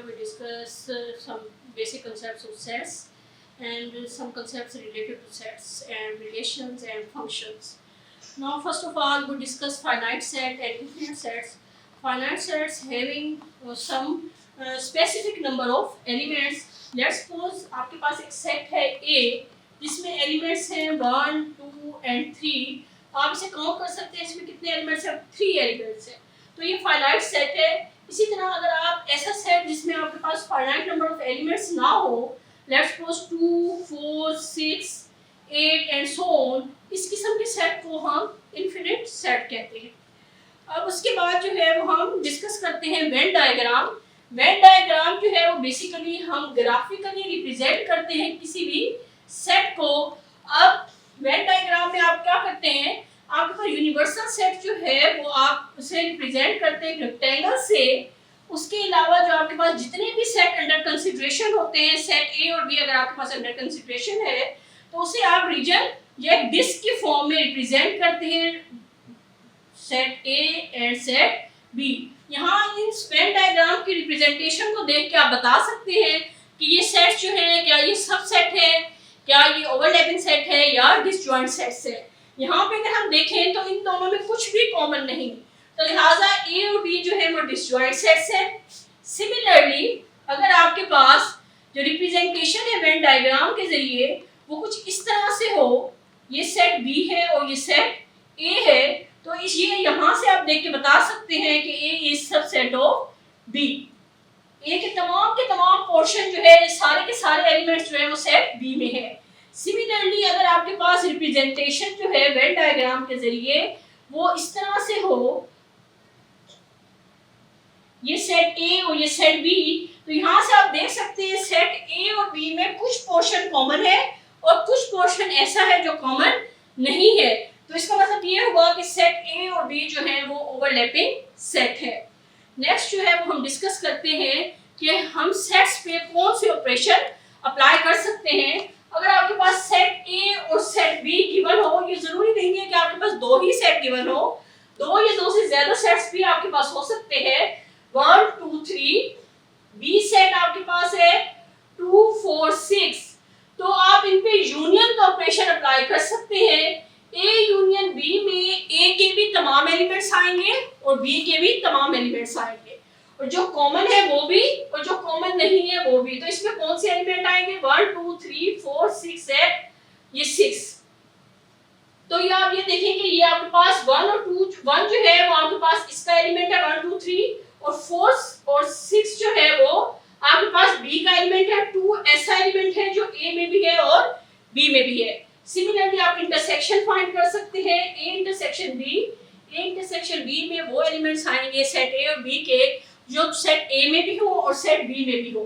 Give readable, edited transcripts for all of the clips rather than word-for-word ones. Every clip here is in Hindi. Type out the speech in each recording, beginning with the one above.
we discuss some basic concepts of sets and some concepts related to sets and relations and functions. Now, first of all, we discuss finite set and infinite sets. Finite sets having some specific number of elements. Let's suppose आपके पास एक सेट है A जिसमें एलिमेंट्स हैं 1, 2 and 3. आप इसे काउंट कर सकते हैं, इसमें कितने एलिमेंट्स हैं? 3 एलिमेंट्स हैं. तो ये फाइनाइट सेट है. इसी तरह अगर आप ऐसा सेट जिसमें आपके पास फाइनाइट नंबर ऑफ एलिमेंट्स ना हो, let's suppose 2, 4, 6, 8 and so on, इस किस्म के सेट को हम इन्फिनिट सेट कहते हैं. अब उसके बाद जो है वो हम डिस्कस करते हैं वेन डायग्राम. वेन डायग्राम जो है वो बेसिकली हम ग्राफिकली रिप्रेजेंट करते हैं किसी भी सेट को. अब वेन डायग्राम में आप क्या करते हैं, आपके पास यूनिवर्सल सेट जो है वो आप उसे रिप्रेजेंट करते हैं रेक्टेंगल से. उसके अलावा जो आपके पास जितने भी सेट अंडर कंसिडरेशन होते हैं, सेट ए और बी अगर आपके पास अंडर कंसिडरेशन है तो उसे आप रीजन या डिस्क की फॉर्म में रिप्रेजेंट करते हैं, set A and set B. यहाँ इन वेन डायग्राम की रिप्रेजेंटेशन को देख के आप बता सकते हैं कि ये सेट जो है क्या ये सब सेट है, क्या ये ओवरलैपिंग सेट है या डिसजॉइंट सेट्स है. यहाँ पे अगर हम देखें तो इन दोनों में कुछ भी कॉमन नहीं, तो लिहाजा ए और बी जो है वो डिसजॉइंट सेट्स है. सिमिलरली अगर आपके पास जो रिप्रेजेंटेशन है वेन डायग्राम के जरिए वो कुछ इस तरह से हो, ये सेट बी है और ये सेट ए है, तो इस ये यहाँ से आप देख के बता सकते हैं कि ए इज सबसेट ऑफ बी. ए के तमाम पोर्शन जो है सारे के सारे एलिमेंट्स जो है वो सेट बी में है. सिमिलरली अगर आपके पास रिप्रेजेंटेशन जो है वेन डायग्राम के जरिए वो इस तरह से हो, ये सेट ए और ये सेट बी, तो यहाँ से आप देख सकते हैं सेट ए और बी में कुछ पोर्शन कॉमन है और कुछ पोर्शन ऐसा है जो कॉमन नहीं है. तो इसका मतलब ये हुआ कि सेट ए और बी जो है वो ओवरलैपिंग सेट है. नेक्स्ट जो है वो हम डिस्कस करते हैं कि हम सेट्स पे कौन से ऑपरेशन अप्लाई कर सकते हैं. अगर आपके पास सेट ए और सेट बी गिवन हो, ये जरूरी नहीं है कि आपके पास दो ही सेट गिवन हो, दो या दो से ज्यादा सेट्स भी आपके पास हो सकते हैं. 1, 2, 3 बी सेट आपके पास है 2, 4, 6, तो आप इन पे यूनियन का ऑपरेशन अप्लाई कर सकते हैं. ए यूनियन बी में ए के भी तमाम एलिमेंट्स आएंगे और बी के भी तमाम एलिमेंट्स आएंगे, और जो कॉमन है वो भी और जो कॉमन नहीं है वो भी. तो इसमें कौन से एलिमेंट आएंगे? 1, 2, 3, 4, 6 है, ये 6. तो ये आप ये देखेंगे ये आपके पास 1 और 2, 1 जो है वो आपके पास इसका एलिमेंट है 1, 2, 3, और 4 और 6 जो है वो आपके पास बी का एलिमेंट है. 2 ऐसा एलिमेंट है जो ए में भी है और बी में भी है. सिमिलरली आप इंटरसेक्शन फाइंड कर सकते हैं. ए इंटरसेक्शन बी में वो एलिमेंट्स आएंगे सेट ए और बी के जो सेट ए में भी हो और सेट बी में भी हो.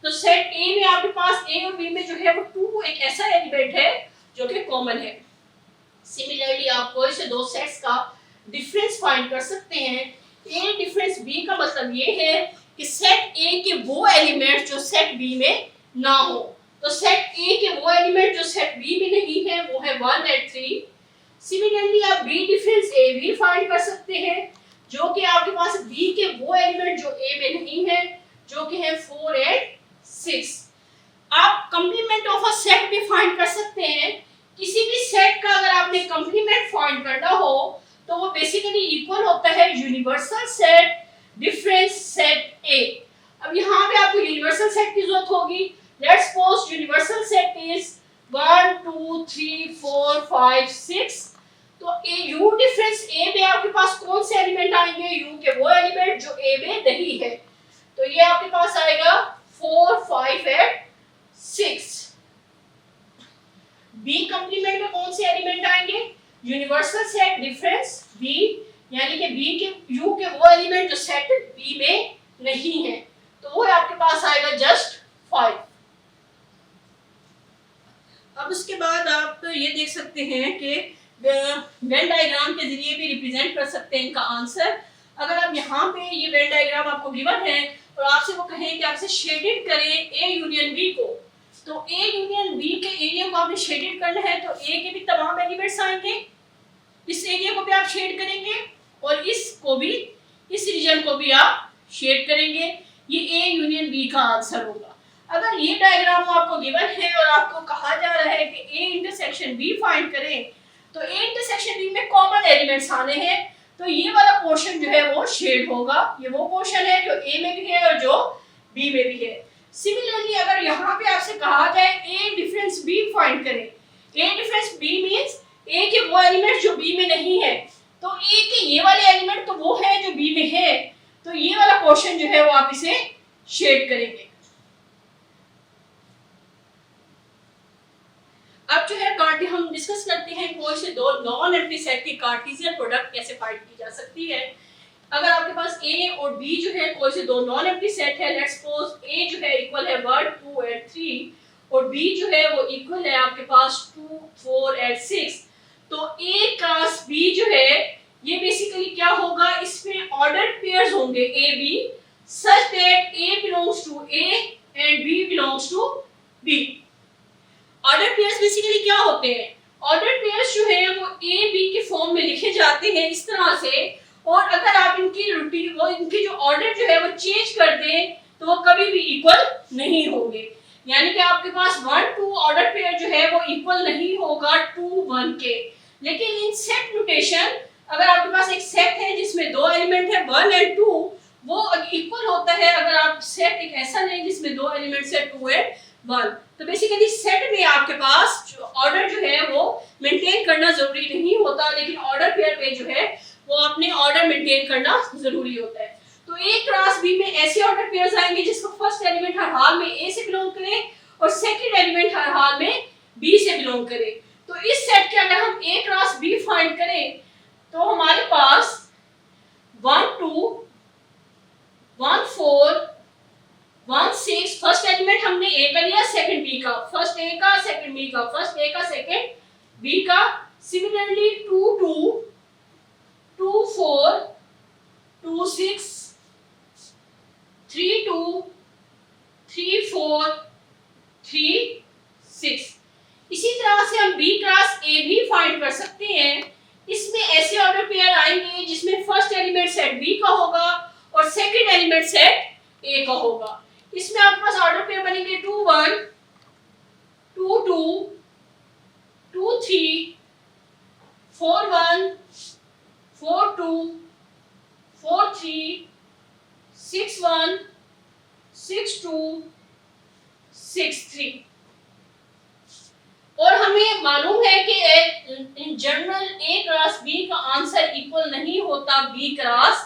तो सेट ए में आपके पास ए और बी में जो है वो 2 एक ऐसा एलिमेंट है जो कि कॉमन है. सिमिलरली आप कोई से दो सेट्स का डिफरेंस फाइंड कर सकते हैं. ए डिफरेंस बी का मतलब ये है कि सेट ए के वो एलिमेंट जो सेट बी में ना हो. तो सेट ए के वो एलिमेंट जो सेट बी में नहीं है वो है 1 और 3. सिमिलरली आप बी डिफरेंस ए भी फाइंड कर सकते हैं जो कि आपके पास बी के वो एलिमेंट जो ए में नहीं है जो कि है 4 और 6. आप कंप्लीमेंट ऑफ अ सेट भी फाइंड कर सकते हैं. किसी भी सेट का अगर आपने कंप्लीमेंट फाइंड करना हो तो वो बेसिकली इक्वल होता है यूनिवर्सल सेट डिफरेंस सेट ए. अब यहाँ पे आपको यूनिवर्सल सेट की जरूरत होगी. Let's suppose universal set is 1, 2, 3, 4, 5, 6. तो ए यू डिफरेंस ए में आपके पास कौन से एलिमेंट आएंगे? यू के वो एलिमेंट जो ए में नहीं है. तो ये आपके पास आएगा 4, 5 और 6. बी कंप्लीमेंट में कौन से एलिमेंट आएंगे? यूनिवर्सल सेट डिफरेंस बी, यानी कि बी के यू के वो एलिमेंट जो सेट बी में नहीं है, तो वो आपके पास आएगा जस्ट 5. अब उसके बाद आप ये देख सकते हैं कि वेन डायग्राम के जरिए भी रिप्रेजेंट कर सकते हैं इनका आंसर. अगर आप यहाँ पे ये वेन डायग्राम आपको गिवन है और आपसे वो कहें कि आपसे शेडेड करें ए यूनियन बी को, तो ए यूनियन बी के एरिया को आपने शेडेड करना है तो ए के भी तमाम एलिमेंट्स आएंगे, इस एरिया को भी आप शेड करेंगे और इसको भी, इस रीजन को भी आप शेड करेंगे. ये ए यूनियन बी का आंसर होगा। अगर ये डायग्राम आपको गिवन है और आपको कहा जा रहा है कि ए इंटरसेक्शन बी फाइंड करें, तो ए इंटरसेक्शन बी में कॉमन एलिमेंट्स आने हैं, तो ये वाला पोर्शन जो है वो शेड होगा। ये वो पोर्शन है जो ए में भी है और जो बी में भी है। सिमिलरली अगर यहाँ पे आपसे कहा जाए ए डिफरेंस बी फाइंड करें, ए डिफरेंस बी मींस ए के वो एलिमेंट जो बी में नहीं है, तो ए के ये वाले एलिमेंट तो वो है जो बी में है, तो ये वाला पोर्शन जो है वो आप इसे शेड करेंगे। अब जो है हम डिस्कस करते हैं कोई से दो नॉन एम्प्टी सेट की कार्टेशियन प्रोडक्ट कैसे फाइंड की जा सकती है। अगर आपके पास ए और बी जो है कोई से दो नॉन एम्प्टी सेट है, लेट्स सपोज ए जो है इक्वल है 1 2 एंड 3 और बी जो है वो इक्वल है आपके पास 2 4 एंड 6, तो ए क्रॉस बी जो है ये बेसिकली क्या होगा, इसमें ऑर्डर्ड पेयर्स होंगे a b such that a belongs to A and b belongs to B. Order pairs basically क्या होते हैं, ऑर्डर पेयर्स जो है वो ए बी के फॉर्म में लिखे जाते हैं इस तरह से, और अगर आप इनकी रूटीन वो इनकी जो ऑर्डर जो है वो चेंज कर दें तो वो कभी भी इक्वल नहीं होंगे। यानी कि आपके पास 1 2 ऑर्डर पेयर जो है वो इक्वल नहीं होगा 2 1 के। लेकिन इन सेट नोटेशन अगर आपके पास एक सेट है जिसमें दो एलिमेंट है 1 एंड 2, वो इक्वल होता है अगर आप सेट एक ऐसा लें जिसमें दो एलिमेंट्स है 2 एंड 1। तो बेसिकली सेट में आपके पास ऑर्डर जो है वो मेंटेन करना जरूरी नहीं होता, लेकिन ऑर्डर पेयर में जो है वो अपने ऑर्डर मेंटेन करना जरूरी होता है। तो ए क्रॉस बी में ऐसे ऑर्डर पेयर्स आएंगे जिसका फर्स्ट एलिमेंट हर हाल में ए से बिलोंग करे और सेकंड एलिमेंट हर हाल में बी से बिलोंग करे। तो इस सेट के अगर हम ए क्रॉस बी फाइंड करें तो हमारे पास 1 2 1 4 1 6 फर्स्ट एलिमेंट हमने ए का लिया, सेकंड बी का, फर्स्ट ए का सेकंड बी का, फर्स्ट ए का सेकंड बी का। सिमिलरली 2 2 2 4 2 6 3 2 3 4 3 6। इसी तरह से हम बी क्रॉस ए भी फाइंड कर सकते हैं। इसमें ऐसे ऑर्डर पेयर आएंगे जिसमें फर्स्ट एलिमेंट सेट बी का होगा और सेकंड एलिमेंट सेट ए का होगा। इसमें आपके पास ऑर्डर पेयर बनेंगे 2 1 2 2 2 3 4 1 4 2 4 3 6 1 6 2 6 3। और हमें मालूम है कि in general A cross B का आंसर इक्वल नहीं होता बी क्रॉस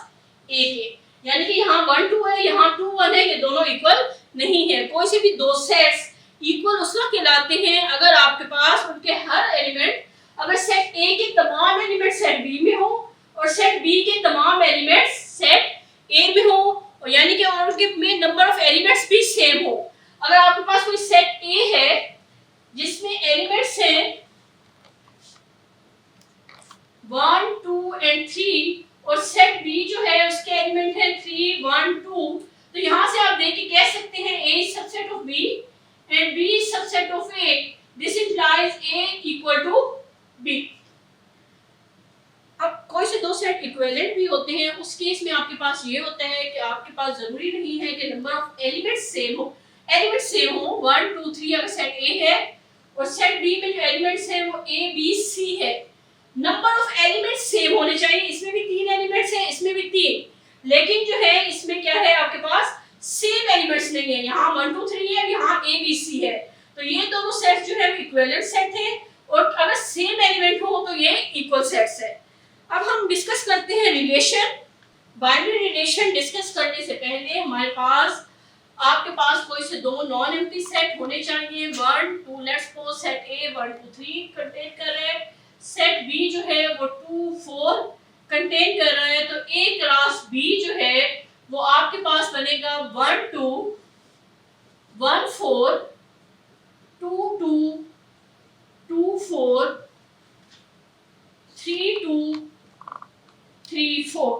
ए के, यानी कि यहाँ 1 2 है यहाँ 2 1 है, ये दोनों इक्वल नहीं है। कोई से भी दो सेट्स इक्वल उसका कहलाते हैं अगर आपके पास उनके हर एलिमेंट, अगर सेट ए के तमाम एलिमेंट सेट बी में हो और सेट बी के तमाम एलिमेंट सेट ए में हो, और यानी कि उनके में नंबर ऑफ एलिमेंट्स भी सेम हो। अगर आपके पास कोई सेट ए है जिसमें एलिमेंट्स हैं 1 2 एंड 3 और सेट बी जो है उसके एलिमेंट है 3 1 2, तो यहां से आप देख के कह सकते हैं A is subset of B and B is subset of A. This implies A equal to B. अब कोई से दो सेट इक्विवेलेंट भी होते हैं, उस केस में आपके पास ये होता है कि आपके पास जरूरी नहीं है कि नंबर ऑफ एलिमेंट्स सेम हो। एलिमेंट सेम हो 1 2 3 अगर सेट A है और सेट B में जो एलिमेंट्स हैं वो A B C है, नंबर ऑफ एलिमेंट्स सेम होने चाहिए। इसमें भी 3 एलिमेंट्स हैं, इसमें भी 3, लेकिन जो है इसमें क्या है आपके पास सेम एलिमेंट्स नहीं है। यहाँ 1 2 3 है, यहाँ A B C है, तो ये दोनों सेट्स जो है इक्विवेलेंट सेट है, और अगर सेम एलिमेंट हो तो ये इक्वल सेट्स है। अब हम डिस्कस करते हैं रिलेशन। बाइनरी रिलेशन डिस्कस करने से पहले हमारे पास आपके पास कोई से दो नॉन एम्प्टी सेट होने चाहिए। 1 2 let's suppose set A 1 2 3 contain कर रहा है, सेट B जो है वो 2 4 कंटेन कर रहा है, तो A क्रॉस B जो है वो आपके पास बनेगा 1 2 1 4 2 2 2 4 3 2 3 4।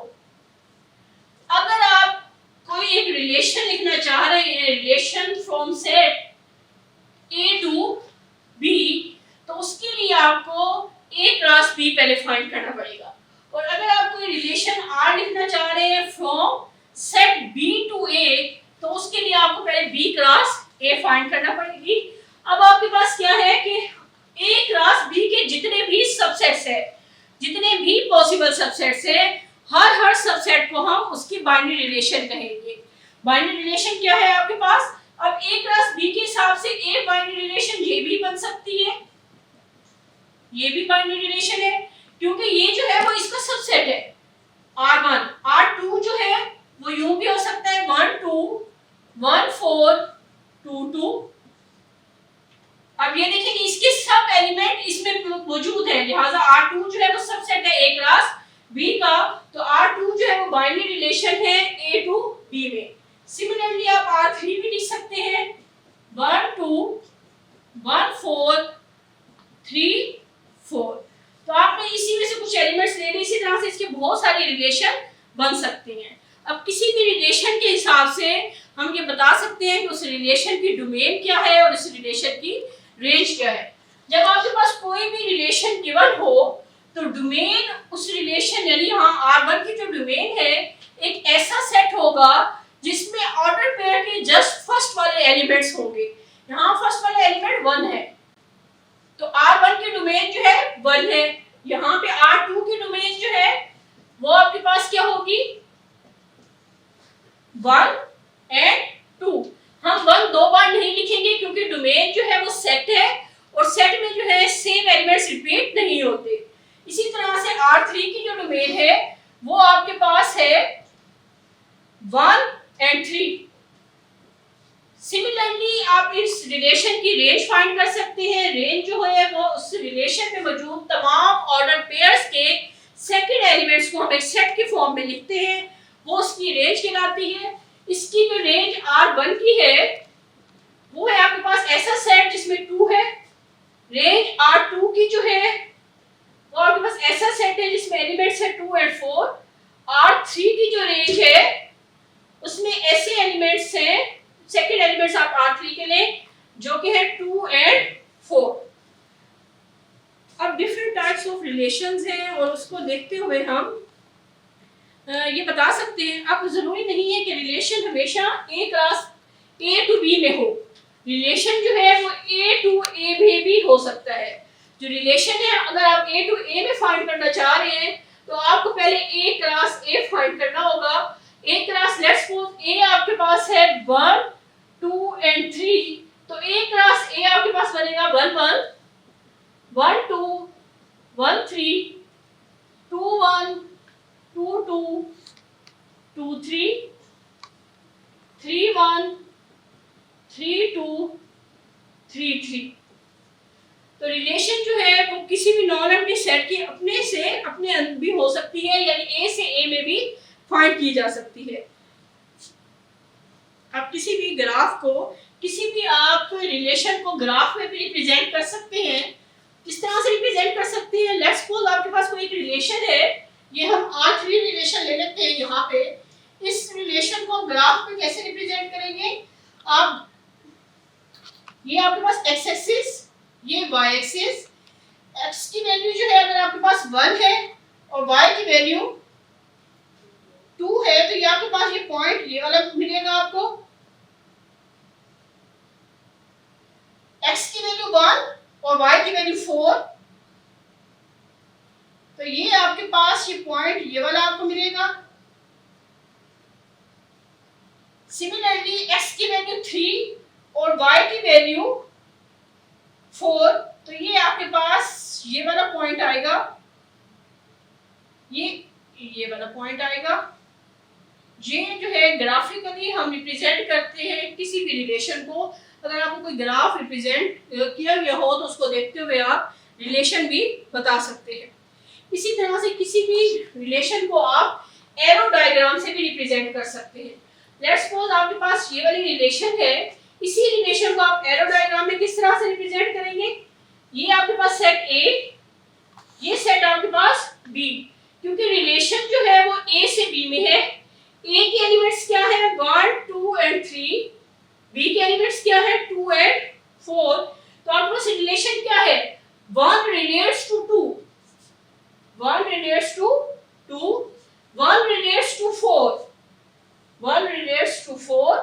अगर आप कोई एक रिलेशन लिखना चाह रहे हैं, relation from set A to B, तो उसके लिए आपको A क्रॉस B पहले फाइंड करना पड़ेगा। और अगर आप कोई रिलेशन R लिखना चाह रहे हैं from set B to A, तो उसके लिए आपको पहले बी क्रॉस ए फाइंड करना पड़ेगी। अब आपके पास क्या है कि ए क्रॉस बी के जितने भी सबसेट्स है, जितने भी पॉसिबल सबसेट्स है, हर सबसेट को हम उसकी बाइनरी रिलेशन कहेंगे। बाइनरी रिलेशन क्या है आपके पास? अब ए क्रॉस बी के हिसाब से ए बाइनरी रिलेशन ये भी बन सकती है, ये भी बाइनरी रिलेशन है, क्योंकि ये जो है वो इसका सबसेट है R1। R2 जो है वो यूं भी हो सकता है 1 2 1 4 2 2। अब ये देखिए कि इसके सब एलिमेंट इसमें मौजूद है, लिहाजा R2 जो है वो सबसेट है ए क्रॉस बी का, तो R2 जो है वो बाइनरी रिलेशन है A टू B में। सिमिलरली आप R3 भी लिख सकते हैं 1 2 1 4 3 4। तो आपने इसी में से कुछ एलिमेंट्स ले लिए, इसी तरह से इसके बहुत सारी रिलेशन बन सकती हैं। अब किसी भी रिलेशन के हिसाब से हम ये बता सकते हैं कि उस रिलेशन की डोमेन क्या है और उस रिलेशन की रेंज क्या है। जब आपके पास कोई भी रिलेशन गिवन हो तो डोमेन उस रिलेशन यानी यहाँ R1 की जो डोमेन है एक ऐसा सेट होगा जिसमें ऑर्डर पेयर के जस्ट फर्स्ट वाले एलिमेंट्स होंगे। यहाँ फर्स्ट वाला एलिमेंट 1 है, तो R1 की डोमेन जो है 1 है। यहाँ पे R2 की डोमेन जो है वो आपके पास क्या होगी 1 एंड 2। हम 1 दो बार नहीं लिखेंगे क्योंकि डोमेन जो है वो सेट है और सेट में जो है सेम एलिमेंट्स रिपीट नहीं होते। इसी तरह से R3 की जो डोमेन है वो आपके पास है 1 एंड 3। सिमिलरली आप इस रिलेशन की रेंज फाइंड कर सकते हैं। रेंज जो है वो उस रिलेशन में मौजूद तमाम ऑर्डर पेयर्स के सेकंड एलिमेंट्स को हम एक सेट के फॉर्म में लिखते हैं, वो उसकी रेंज कहलाती है। इसकी जो रेंज R1 की है वो है आपके पास ऐसा सेट जिसमें 2 है। रेंज R2 की जो है वो आपके पास ऐसा सेट है जिसमें एलिमेंट्स है 2 एंड 4। R3 की जो रेंज है उसमें ऐसे एलिमेंट्स हैं, सेकंड एलिमेंट्स आप R3 के लिए जो कि है 2 एंड 4। अब डिफरेंट टाइप्स ऑफ रिलेशंस हैं और उसको देखते हुए हम ये बता सकते हैं। अब जरूरी नहीं है कि रिलेशन हमेशा A cross A to B में हो, रिलेशन जो है वो A टू A में भी हो सकता है। जो रिलेशन है अगर आप A टू A में फाइंड करना चाह रहे हैं तो आपको पहले A क्रॉस A फाइंड करना होगा। A cross let's suppose A आपके पास है 1 2 एंड 3, तो A क्रॉस A आपके पास बनेगा 1 1 1 2 1 3 2 1 2 2 2 3 3 1 3 2 3 3। तो रिलेशन जो है वो किसी भी नॉन एम्प्टी सेट की अपने से अपने भी हो सकती है, यानी A से A में भी फाइंड की जा सकती है। आप किसी भी ग्राफ को, किसी भी आप रिलेशन को ग्राफ में भी रिप्रेजेंट कर सकते हैं। किस तरह से रिप्रेजेंट कर सकते हैं? लेट्स सपोज आपके पास कोई एक रिलेशन है, ये हम R3 रिलेशन ले लेते हैं। यहाँ पे इस रिलेशन को ग्राफ में कैसे रिप्रेजेंट करेंगे? आप ये आपके पास x एक्सिस, ये y एक्सिस, x की वैल्यू जो है अगर आपके पास 1 है और y की वैल्यू 2 है तो ये आपके पास ये पॉइंट ये वाला मिलेगा आपको। x की वैल्यू 1 और y की वैल्यू 4, तो ये आपके पास ये पॉइंट ये वाला आपको मिलेगा। सिमिलरली x की वैल्यू 3 और y की वैल्यू 4, तो ये आपके पास ये वाला पॉइंट आएगा, ये वाला पॉइंट आएगा। ये जो है ग्राफिकली हम रिप्रेजेंट करते हैं किसी भी रिलेशन को। अगर आपको कोई ग्राफ रिप्रेजेंट किया गया हो तो उसको देखते हुए आप रिलेशन भी बता सकते हैं। इसी तरह से किसी भी रिलेशन को आप एरो डायग्राम से भी रिप्रेजेंट कर सकते हैं। लेट्स सपोज आपके पास ये वाली रिलेशन है, इसी रिलेशन को आप एरो डायग्राम में किस तरह से रिप्रेजेंट करेंगे? ये आपके पास सेट A, ये सेट आपके पास B, क्योंकि रिलेशन जो है वो A से B में है। A के एलिमेंट्स क्या है 1 2 एंड 3, B के एलिमेंट्स क्या है 2 एंड 4। तो आपके पास रिलेशन क्या है 1 relates to 2, 1 relates to 2, 1 relates to 4, 1 relates to 4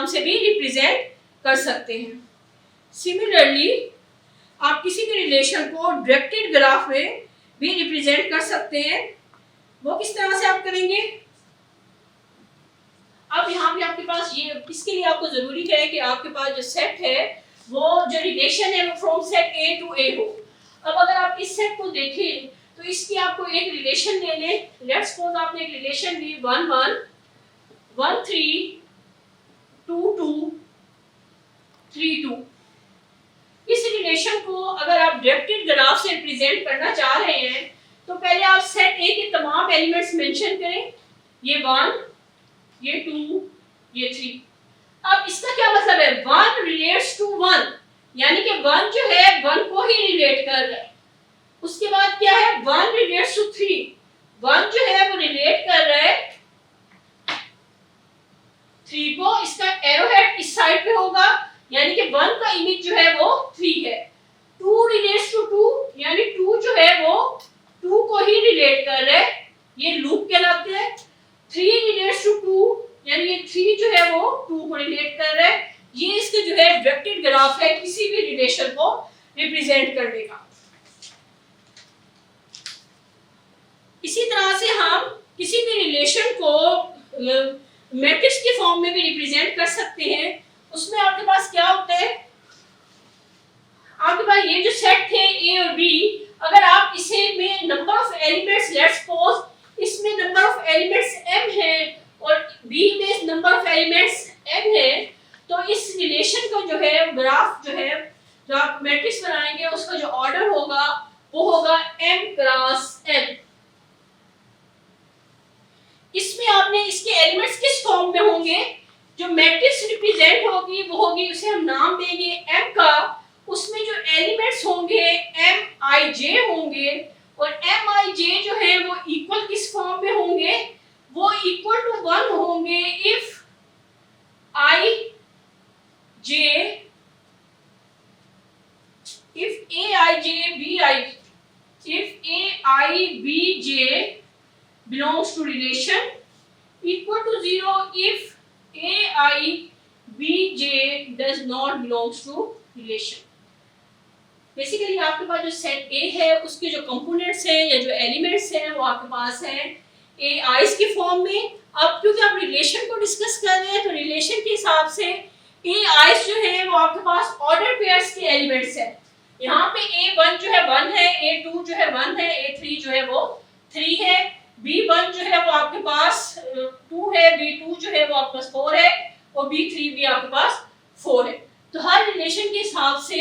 नाम से भी रिप्रेजेंट कर सकते हैं। सिमिलरली आप किसी भी रिलेशन को डायरेक्टेड ग्राफ में भी रिप्रेजेंट कर सकते हैं। वो किस तरह से आप करेंगे? अब यहाँ पे आपके पास ये, इसके लिए आपको जरूरी है कि आपके पास जो सेट है वो जो रिलेशन है वो फ्रॉम सेट ए टू ए हो। अब अगर आप इस सेट को देखें तो इसकी आपको एक रिलेशन ले लें। लेट्स सपोज आपने एक रिलेशन ली 1 1 1 3 2 2 3 2। इस रिलेशन को अगर आप डायरेक्टेड ग्राफ से रिप्रेजेंट करना चाह रहे हैं तो पहले आप सेट ए के तमाम एलिमेंट्स मेंशन करें। ये 1, ये 2, ये 3। अब इसका क्या मतलब है? 1 रिलेट्स टू 1, यानी कि 1 जो है 1 को ही रिलेट कर रहा है। उसके बाद क्या है? 1 रिलेट्स टू 3, 1 जो है वो रिलेट कर रहा है 3 को। इसका एरो हेड इस साइड पे होगा, यानी कि 1 का इमेज जो है वो 3 है। 2 रिलेट्स टू 2, यानी 2 जो है वो 2 को ही रिलेट कर रहा है, ये लूप कहलाते हैं। 3 रिलेट्स टू 2, यानी ये 3 जो है वो 2 को रिलेट कर रहा है। ये इसके जो है डायरेक्टेड ग्राफ है किसी भी रिलेशन को रिप्रेजेंट करने का। इसी तरह से हम किसी भी रिलेशन को मैट्रिक्स के फॉर्म में भी रिप्रेजेंट कर सकते हैं। उसमें आपके पास क्या होता है? आपके पास ये जो सेट थे ए और बी, अगर आप इसे में number of elements, let's suppose इसमें नंबर ऑफ एलिमेंट्स m है और बी में नंबर ऑफ एलिमेंट्स n है, तो इस रिलेशन को जो है ग्राफ जो है जो आप मैट्रिक्स बनाएंगे उसका जो ऑर्डर होगा वो होगा m क्रॉस n। इसमें आपने इसके एलिमेंट्स किस फॉर्म में होंगे? जो मैट्रिक्स रिप्रेजेंट होगी वो होगी, उसे हम नाम देंगे m का। उसमें जो एलिमेंट्स होंगे mij होंगे और mij जो है वो इक्वल किस फॉर्म में होंगे? वो इक्वल टू 1 होंगे if aij belongs to relation, equal to 0 if aibj does not belongs to relation। Basically आपके पास जो सेट ए है उसके जो कंपोनेंट्स हैं या जो एलिमेंट्स हैं वो आपके पास हैं ए आइस के फॉर्म में। अब क्योंकि आप रिलेशन को डिस्कस कर रहे हैं तो रिलेशन के हिसाब से ए आइस जो है वो आपके पास ऑर्डर पेयर्स के एलिमेंट्स हैं। यहाँ पे A1 जो है 1 है, A2 जो है 1 है, A3 जो है वो 3 है, B1 जो है वो आपके पास 2 है, B2 जो है वो आपके पास 4 है और B3 भी आपके पास 4 है। तो हर रिलेशन के हिसाब से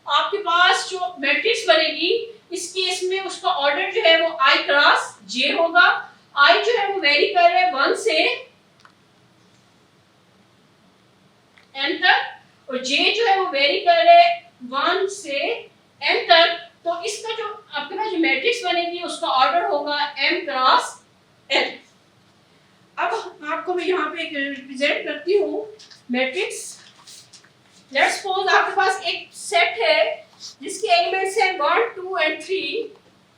आपके पास जो मैट्रिक्स बनेगी इस केस में उसका ऑर्डर जो है वो I क्रॉस J होगा। I जो है वो वेरी कर रहा है 1 से n तक और J जो है वो वेरी कर रहा है 1 से n तक। तो इसका जो आपके पास जो मैट्रिक्स बनेगी उसका ऑर्डर होगा m क्रॉस n। अब आपको मैं यहाँ पे रिप्रेजेंट करती हूँ मैट्रिक्स। लेट्स सपोज आपके पास एक सेट है जिसके एलिमेंट्स हैं 1 2 एंड 3।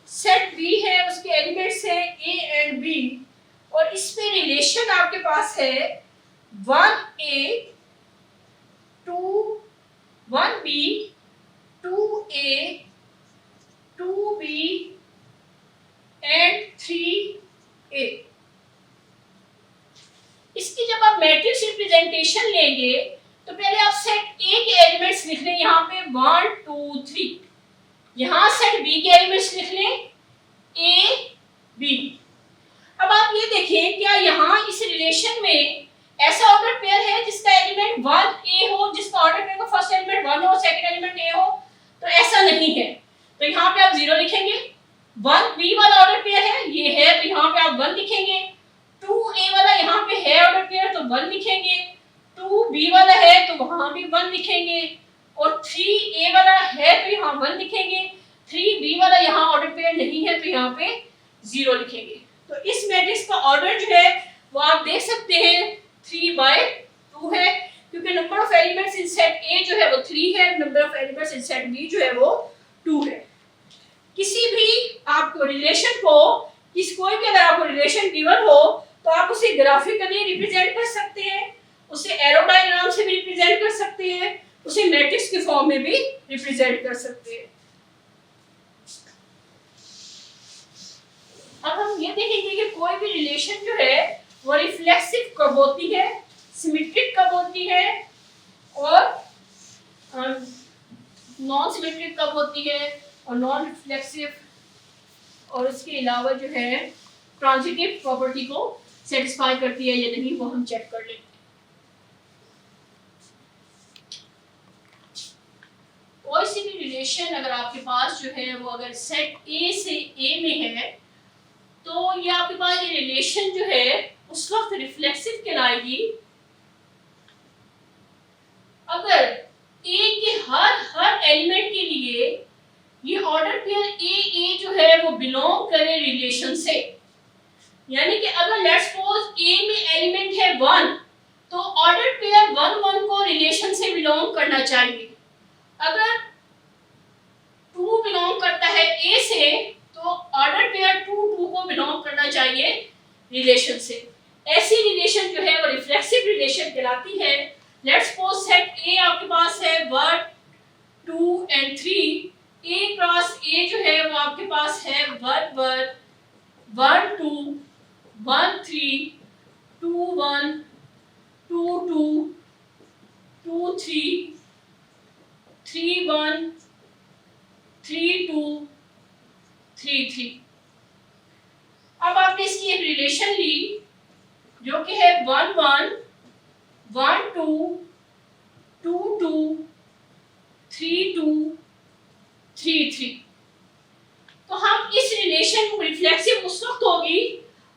सेट B है, उसके एलिमेंट्स हैं A एंड B और इसमें रिलेशन आपके पास है 1A 2 1B 2A 2B and 3A। इसकी जब आप मैट्रिक्स रिप्रेजेंटेशन लेंगे तो पहले आप सेट A के एलिमेंट्स लिख लें, यहाँ पे 1 2 3। यहाँ सेट B के एलिमेंट्स लिख लें A B। अब आप ये देखें क्या यहाँ इस रिलेशन में ऐसा ऑर्डर पेयर है जिसका एलिमेंट 1A हो, जिसका ऑर्डर पेयर का फर्स्ट एलिमेंट 1 हो सेकंड एलिमेंट A हो? तो ऐसा नहीं है। तो यहाँ पे आप 0 लिखेंगे। 1B वाला ऑर्डर पेयर है, ये है, तो यहाँ पे आप 1 लिखेंगे। 2A वाला यहाँ पे है ऑर्डर पेयर तो 1 लिखेंगे। 2B वाला है तो वहां भी 1 लिखेंगे और 3A वाला है तो यहाँ 1 लिखेंगे। 3B वाला यहाँ ऑर्डर पेयर नहीं है तो यहाँ पे 0 लिखेंगे। तो इस मैट्रिक्स का ऑर्डर जो है वो आप देख सकते हैं 3/2 है, क्योंकि number of elements in set A जो है वो 3 है, number of elements in set B जो है वो 2 है। किसी भी आपको रिलेशन को कोई भी अगर आपको रिलेशन गिवन हो तो आप उसे ग्राफिकली रिप्रेजेंट कर सकते हैं, उसे एरो डायग्राम से इसे मैट्रिक्स के फॉर्म में भी रिप्रेजेंट कर सकते हैं। अब हम ये देखेंगे कि कोई भी रिलेशन जो है वो रिफ्लेक्सिव कब होती है, सिमेट्रिक कब होती है और नॉन सिमेट्रिक कब होती है और नॉन रिफ्लेक्सिव, और इसके अलावा जो है ट्रांजिटिव प्रॉपर्टी को सेटिस्फाई करती है या नहीं वो हम चेक कर लेंगे। कोई सी भी रिलेशन अगर आपके पास जो है वो अगर सेट ए से ए में है तो ये आपके पास ये रिलेशन जो है उस वक्त रिफ्लेक्सिव कहलाएगी अगर ए के हर एलिमेंट के लिए ये ऑर्डर पेयर ए ए जो है वो बिलोंग करे रिलेशन से। यानी कि अगर लेट्स सपोज ए में एलिमेंट है 1 तो ऑर्डर पेयर 1 1 को रिलेशन से बिलोंग करना चाहिए। अगर 2 बिलोंग करता है ए से तो ऑर्डर पेयर 2 2 को बिलोंग करना चाहिए रिलेशन से। ऐसी रिलेशन जो है वो रिफ्लेक्सिव रिलेशन कहलाती है। लेट्स सपोज सेट ए आपके पास है 1 2 एंड 3, ए क्रॉस ए जो है वो आपके पास है 1 1 1 2 1 3 2 1 2 2 2 3 3 1 3 2 3 3। अब आपने इसकी एक रिलेशन ली जो कि है 1 1 1 2 2 2 3 2 3 3। तो हम इस रिलेशन को रिफ्लेक्सिव उस वक्त होगी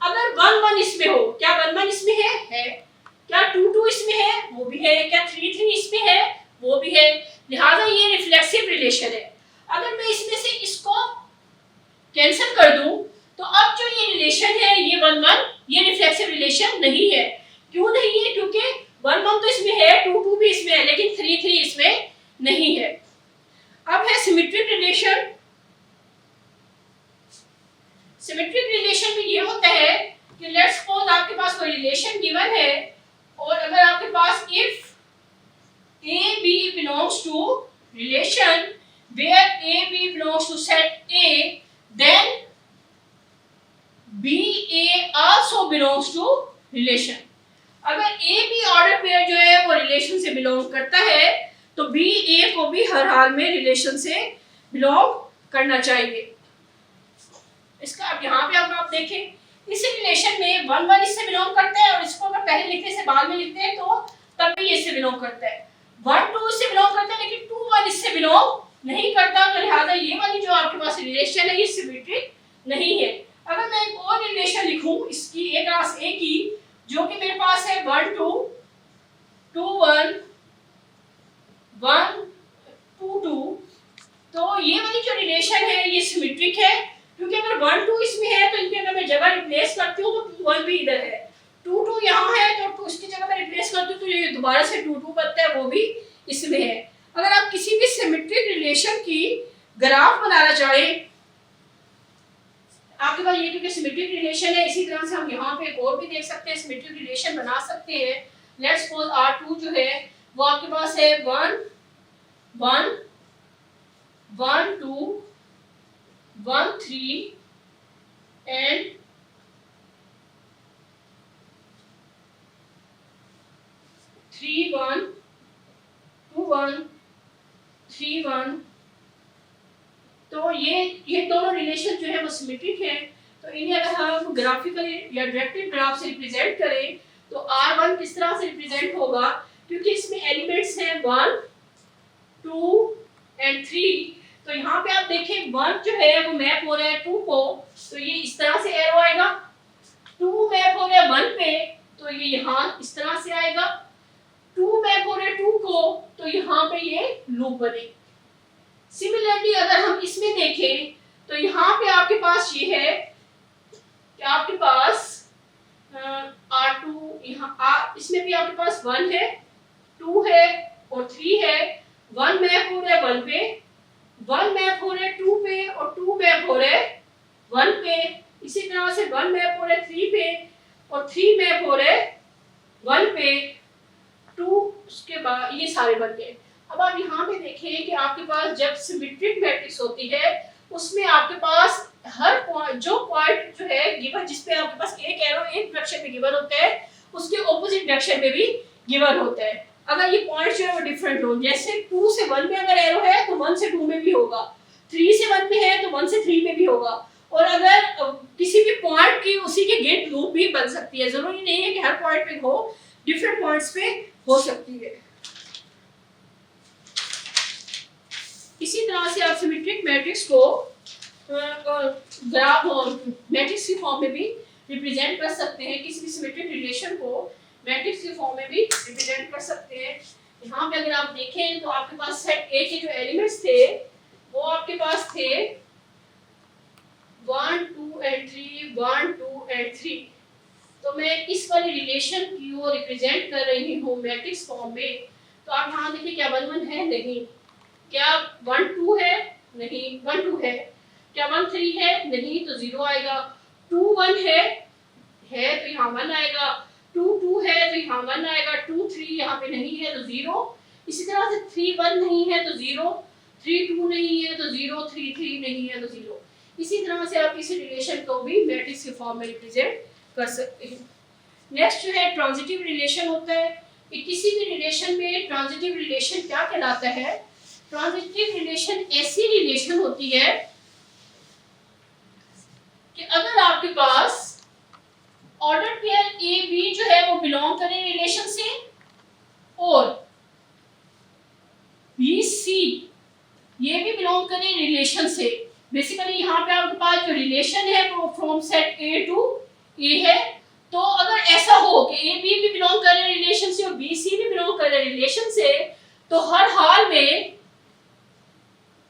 अगर 1 1 इसमें हो। क्या 1 1 इसमें है? क्या 2 2 इसमें है? वो भी है। क्या 3 3 इसमें है? वो भी है। लिहाजा ये रिफ्लेक्सिव रिलेशन है। अगर मैं इसमें से इसको कैंसिल कर दूं तो अब जो ये रिलेशन है ये 1 1 ये रिफ्लेक्सिव रिलेशन नहीं है। क्यों नहीं है? क्योंकि 1 1 तो इसमें है, 2 2 भी इसमें है, लेकिन 3 3 इसमें नहीं है। अब है सिमेट्रिक रिलेशन। सिमेट्रिक रिलेशन में ये होता है कि लेट्स सपोज आपके पास कोई रिलेशन गिवन है और अगर आपके पास if A B belongs to relation where A B belongs to set A then B A also belongs to relation। अगर A B ऑर्डर पेयर जो है वो रिलेशन से बिलोंग करता है तो B A को भी हर हाल में रिलेशन से बिलोंग करना चाहिए। इसका अब यहाँ पे अब आप देखें इस रिलेशन में 1 1 इससे बिलोंग करता है और इसको अगर पहले लिखने से बाद में लिखते हैं तो तब भी इससे बिलोंग करता है। 1 2 इससे बिलोंग करता है लेकिन 2 1 इससे बिलोंग नहीं करता, तो लिहाजा ये वाली जो आपके पास रिलेशन है ये सिमेट्रिक नहीं है। अगर मैं एक और रिलेशन लिखूं इसकी A क्रॉस A की जो कि मेरे पास है 1 2 2 1 1 2 2, तो ये वाली जो रिलेशन है ये सिमेट्रिक है क्योंकि अगर 1 2 इसमें है तो इनकी अगर मैं जगह रिप्लेस करती हूँ तो 2 1 भी इधर है, 2 2 यहाँ है तो उसकी जगह मैं रिप्लेस करती हूँ तो ये दोबारा से 2 2 बनता है, वो भी इसमें है। अगर आप किसी भी सिमेट्रिक रिलेशन की ग्राफ बनाना चाहें, आपके पास ये क्योंकि सिमेट्रिक रिलेशन है इसी तरह से हम यहाँ पे एक और भी देख सकते हैं सिमेट्रिक रिलेशन बना सकते हैं। लेट्स सपोज R2 जो है वो आपके पास है 1 1 1 2 1 3 and 3 1 2 1 3 1। तो ये दोनों रिलेशन जो है वो सिमेट्रिक है। तो इन्हें अगर हम ग्राफिकली या डायरेक्टली ग्राफ से रिप्रेजेंट करें तो R1 किस तरह से रिप्रेजेंट होगा, क्योंकि इसमें एलिमेंट्स हैं 1 2 एंड 3। तो यहाँ पे आप देखें 1 जो है वो मैप हो रहा है 2 को, तो ये इस तरह से एरो आएगा। 2 मैप हो रहा है 1 पे तो ये यहाँ इस तरह से आएगा। 2 मैप हो रहा है 2 को तो यहाँ पे ये लूप बनेगी। सिमिलरली अगर हम इसमें देखें तो यहाँ पे आपके पास ये है कि आपके पास R2 यहाँ इसमें भी आपके पास 1 है 2 है और 3 है। 1 मैप हो रहा है 1 पे, 1 मैप हो रहा है 2 पे और 2 मैप हो रहा है 1 पे। इसी तरह से 1 मैप हो रहा है 3 पे और 3 मैप हो रहा है 1 पे। 2 उसके बाद ये सारे बन गए। अब आप यहाँ पे देखें कि आपके पास जब सिमेट्रिक मैट्रिक्स होती है उसमें आपके पास हर जो पॉइंट जो है गिवन, जिसपे आपके पास एक एरो एक डायरेक्शन में गिवन होता है, उसके ऑपोजिट डायरेक्शन में भी गिवन होता है। अगर ये पॉइंट जो है वो डिफरेंट हो, जैसे 2 से 1 में अगर एरो है तो 1 से 2 में भी होगा, 3 से 1 में है तो 1 से 3 में भी होगा, और अगर किसी भी पॉइंट की उसी के गेट लूप भी बन सकती है, जरूरी नहीं है कि हर पॉइंट पे हो, डिफरेंट पॉइंट्स पे हो सकती है। इसी तरह से आप सिमेट्रिक मैट्रिक्स को ग्राफ मैट्रिक्स की फॉर्म में भी रिप्रेजेंट कर सकते हैं, किसी भी सिमेट्रिक रिलेशन को मैट्रिक्स की फॉर्म में भी रिप्रेजेंट कर सकते हैं। यहाँ पे अगर आप देखें तो आपके पास सेट ए के जो एलिमेंट्स थे वो आपके पास थे 1 2 and 3 1 2 and 3। तो मैं इस वाली रिलेशन को रिप्रेजेंट कर रही हूँ मैट्रिक्स फॉर्म में। तो आप यहाँ देखिए क्या 1 1 है, नहीं। क्या 1 2 है, नहीं। 1 2 है। क्या 1 3 है, नहीं, तो 0 आएगा। 2 1 है तो यहाँ 1 आएगा। 2 2 है तो यहाँ 1 आएगा। 2 3 यहाँ पे नहीं है तो 0। इसी तरह से 3 1 नहीं है तो 0, 3 2 नहीं है तो 0, 3 3 नहीं है तो 0। इसी तरह से आप इस रिलेशन को भी मैट्रिक्स के फॉर्म में रिप्रेजेंट कर सकते हैं। नेक्स्ट जो है ट्रांजिटिव रिलेशन होता है। किसी भी रिलेशन में ट्रांजिटिव रिलेशन क्या कहलाता है? ट्रांजिटिव रिलेशन ऐसी रिलेशन होती है कि अगर आपके पास ऑर्डर पेयर ए बी जो है वो बिलोंग करें रिलेशन से, और बी सी ये भी बिलोंग करें रिलेशन से। बेसिकली यहाँ पे आपके पास जो रिलेशन है वो फ्रॉम सेट ए टू ए है। तो अगर ऐसा हो कि ए बी भी बिलोंग कर रहे रिलेशन से और बी सी भी बिलोंग कर रहे रिलेशन से, तो हर हाल में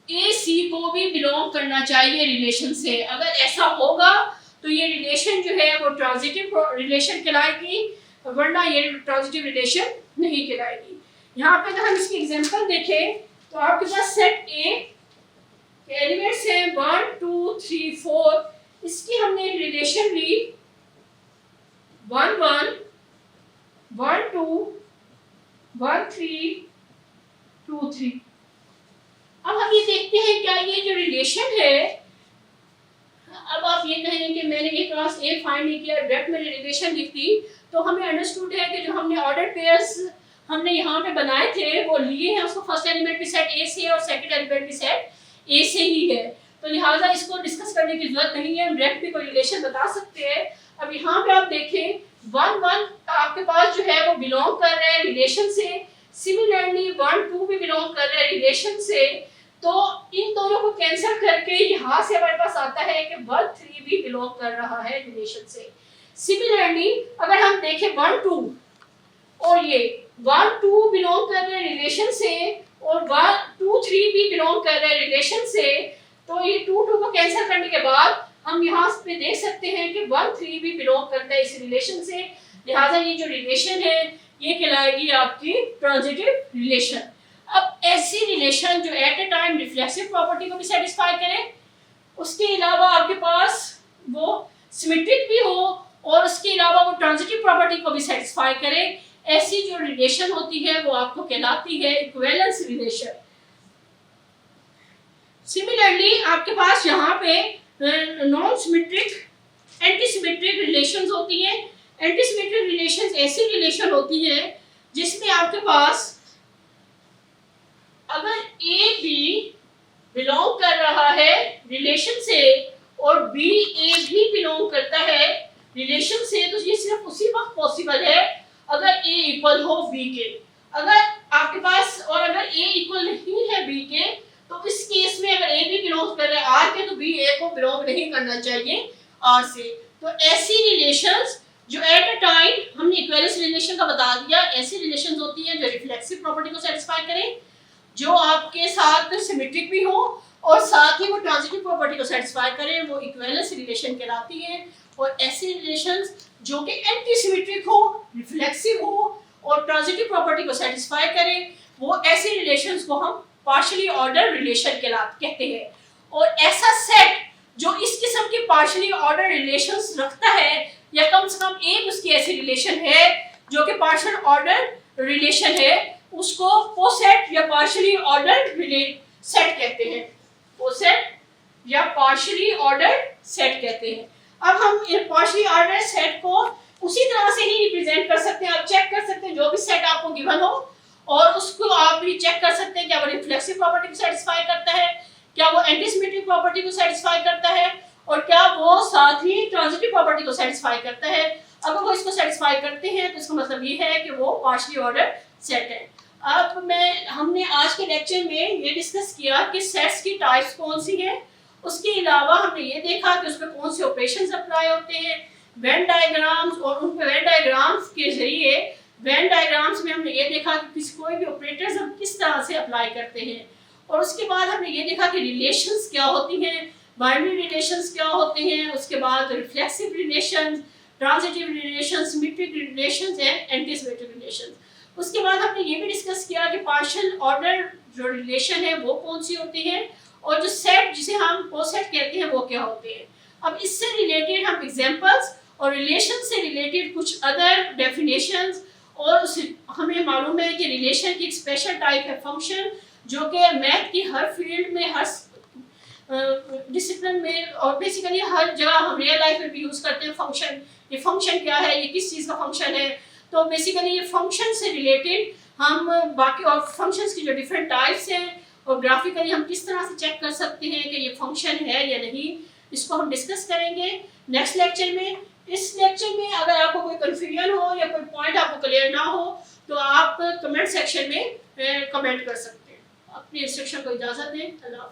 ए सी को भी बिलोंग करना चाहिए रिलेशन से। अगर ऐसा होगा तो ये रिलेशन जो है वो ट्रांजिटिव रिलेशन कहलाएगी, वरना ये ट्रांजिटिव रिलेशन नहीं कहलाएगी। यहाँ पे अगर हम इसकी एग्जांपल देखें तो आपके पास सेट ए एलिमेंट्स हैं 1 2 3 4। इसकी हमने रिलेशन ली 1 1 1 2 1 3 2 3। अब हम ये देखते हैं क्या ये जो रिलेशन है, अब आप ये कहेंगे कि मैंने ये क्लास ए फाइंड नहीं किया, डायरेक्ट मैंने रिलेशन लिख दी, तो हमें अंडरस्टूड है कि जो हमने ऑर्डर पेयर्स हमने यहाँ पे बनाए थे वो लिए हैं उसको फर्स्ट एलिमेंट भी सेट ए से और सेकंड एलिमेंट भी सेट ए से ही है, तो लिहाजा इसको डिस्कस करने की जरूरत नहीं है, हम डायरेक्ट भी कोई रिलेशन बता सकते हैं। अब यहाँ पे आप देखें 1 1 आपके पास जो है वो बिलोंग कर रहे हैं रिलेशन से, सिमिलरली 1 2 भी बिलोंग कर रहे हैं रिलेशन से। तो इन दोनों को कैंसिल करके यहाँ से हमारे पास आता है कि 1 3 भी बिलोंग कर रहा है रिलेशन से। सिमिलरली अगर हम देखें 1 2 और ये 1 2 बिलोंग कर रहे हैं रिलेशन से और 1 2 3 भी बिलोंग कर रहे हैं रिलेशन से, तो ये 2 2 को कैंसिल करने के बाद हम यहाँ पे देख सकते हैं कि 1 3 भी बिलोंग करता है इस रिलेशन से। लिहाजा ये जो रिलेशन है ये कहलाएगी आपकी ट्रांजिटिव रिलेशन। अब ऐसी रिलेशन जो at a time reflexive property को भी सेटिस्फाई करे, उसके अलावा आपके पास वो सिमेट्रिक भी हो और उसके अलावा वो ट्रांजिटिव प्रॉपर्टी को भी सेटिस्फाई करे, ऐसी जो रिलेशन होती है वो आपको कहलाती है इक्विवेलेंस रिलेशन। सिमिलरली आपके पास यहाँ पे non symmetric anti symmetric relations होती हैं। एंटी सिमेट्रिक रिलेशंस ऐसी रिलेशन होती है जिसमें आपके पास अगर ए बी बिलोंग कर रहा है रिलेशन से और बी ए भी बिलोंग करता है रिलेशन से, तो ये सिर्फ उसी वक्त पॉसिबल है अगर ए इक्वल हो बी के। अगर आपके पास और अगर ए इक्वल नहीं है बी के, तो इस केस में अगर ए भी बिलोंग कर रहा है आर के, तो बी ए को बिलोंग नहीं करना चाहिए आर से। तो ऐसी रिलेशंस जो एट अ टाइम हमने इक्विवेलेंस रिलेशन का बता दिया, ऐसी रिलेशंस होती हैं जो रिफ्लेक्सिव प्रॉपर्टी को सेटिस्फाई करें, जो आपके साथ सिमेट्रिक भी हो और साथ ही वो ट्रांजिटिव प्रॉपर्टी को सेटिस्फाई करें, वो इक्विवेलेंस रिलेशन कहलाती है। और ऐसी रिलेशंस जो कि एंटी सिमेट्रिक हो, रिफ्लेक्सिव हो और ट्रांजिटिव प्रॉपर्टी को सेटिस्फाई करें, वो ऐसी रिलेशंस को हम पार्शियली ऑर्डर रिलेशन कहते हैं। और ऐसा सेट जो इस किस्म के पार्शियली ऑर्डर रिलेशंस रखता है, या कम से कम एक उसकी ऐसी रिलेशन है जो कि पार्शियल ऑर्डर रिलेशन है, उसको कोसेट या पार्शियली ऑर्डर सेट कहते हैं। कोसेट या पार्शियली ऑर्डर सेट कहते हैं। अब हम पार्शियली ऑर्डर सेट को उसी तरह से ही रिप्रेजेंट कर सकते हैं। आप चेक कर सकते हैं जो भी सेट आपको गिवन हो और उसको आप भी चेक कर सकते हैं क्या वो रिफ्लेक्सिव प्रॉपर्टी को सेटिस्फाई करता है, क्या वो एंटीसिमेट्रिक प्रॉपर्टी को सेटिस्फाई करता है और क्या वो साथ ही ट्रांजिटिव प्रॉपर्टी को सेटिस्फाई करता है। अगर वो इसको सेटिस्फाई करते हैं तो इसका मतलब ये है कि वो पार्शियली ऑर्डर सेट है। अब हमने आज के लेक्चर में ये डिस्कस किया कि सेट्स की टाइप्स कौन सी हैं। उसके अलावा हमने ये देखा कि उसमें कौन से ऑपरेशंस अप्लाई होते हैं, वेन डायग्राम्स, और उन वेन डायग्राम्स के जरिए वेन डायग्राम्स में हमने ये देखा कि कोई भी ऑपरेटर्स हम किस तरह से अप्लाई करते हैं। और उसके बाद हमने ये देखा कि रिलेशंस क्या होती हैं, बाइनरी रिलेशंस क्या होते हैं, उसके बाद reflexive relations, transitive relations, symmetric relations and antisymmetric relations. उसके बाद हमने ये भी डिस्कस किया कि पार्शियल ऑर्डर जो रिलेशन है वो कौन सी होती है और जो सेट जिसे हम कोसेट कहते हैं वो क्या होते हैं। अब इससे रिलेटेड हम एग्जांपल्स और रिलेशन से रिलेटेड कुछ अदर डेफिनेशंस, और हमें मालूम है कि रिलेशन की एक स्पेशल टाइप है फंक्शन, जो कि मैथ की हर फील्ड में, हर डिसिप्लिन में और बेसिकली हर जगह हम रियल लाइफ में भी यूज़ करते हैं फंक्शन। ये फंक्शन क्या है, ये किस चीज़ का फंक्शन है। तो बेसिकली ये फंक्शन से रिलेटेड हम बाकी और फंक्शंस की जो डिफरेंट टाइप्स हैं और ग्राफिकली हम किस तरह से चेक कर सकते हैं कि ये फंक्शन है या नहीं, इसको हम डिस्कस करेंगे नेक्स्ट लेक्चर में। इस लेक्चर में अगर आपको कोई कन्फ्यूजन हो या कोई पॉइंट आपको क्लियर ना हो तो आप कमेंट सेक्शन में कमेंट कर सकते हैं। अपनी इंस्ट्रक्शन को इजाज़त दें। अल्लाह।